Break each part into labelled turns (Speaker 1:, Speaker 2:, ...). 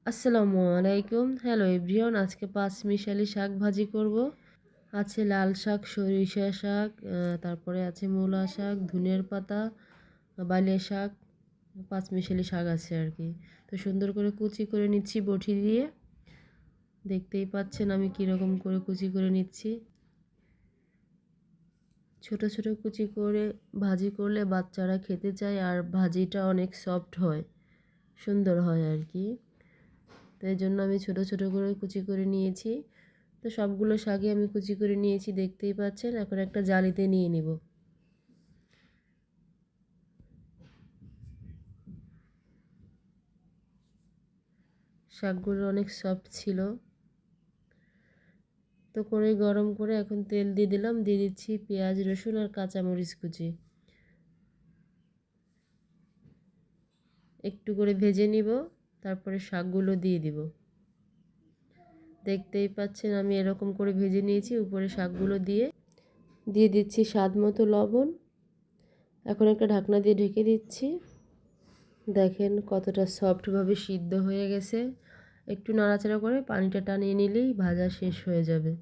Speaker 1: আসসালামু আলাইকুম। Hello everyone, আজকে পাঁচমিশালি শাক ভাজি করব। আছে লাল শাক, সরিষা শাক, তারপরে আছে মূলা শাক, ধনিয়ার পাতা, বালিয়া শাক, পাঁচমিশালি শাক আছে আর কি। তো সুন্দর করে কুচি করে নিচ্ছি বটি দিয়ে। দেখতেই পাচ্ছেন আমি কীরকম করে কুচি করে নিচ্ছি। ছোট ছোট কুচি করে ভাজি করলে বাচ্চারা খেতে চায়, আর ভাজিটা অনেক সফট হয়, সুন্দর হয় আর কি। তো এই জন্য আমি ছোট ছোট করে কুচি করে নিয়েছি। তো সবগুলো শাকই আমি কুচি করে নিয়েছি, দেখতেই পাচ্ছেন। এখন একটা জালিতে নিয়ে নিব। শাকগুলো অনেক সফট ছিল। তো কড়াই গরম করে এখন তেল দিয়ে দিলাম, দিয়ে দিচ্ছি পেঁয়াজ, রসুন আর কাঁচামরিচ কুচি। একটু করে ভেজে নিব, তারপরে শাকগুলো দিয়ে দিব। দেখতেই পাচ্ছেন আমি এরকম করে ভেজে নিয়েছি। উপরে শাকগুলো দিয়ে দিচ্ছি স্বাদ মতো লবণ। এখন একটা ঢাকনা দিয়ে ঢেকে দিচ্ছি। দেখেন কতটা সফটভাবে সিদ্ধ হয়ে গেছে। একটু নাড়াচাড়া করে পানিটা টানিয়ে নিলেই ভাজা শেষ হয়ে যাবে।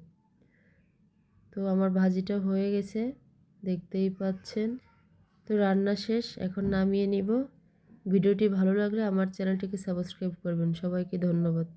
Speaker 1: তো আমার ভাজিটা হয়ে গেছে, দেখতেই পাচ্ছেন। তো রান্না শেষ, এখন নামিয়ে নিব। ভিডিওটি ভালো লাগলে আমার চ্যানেলটিকে সাবস্ক্রাইব করবেন। সবাইকে ধন্যবাদ।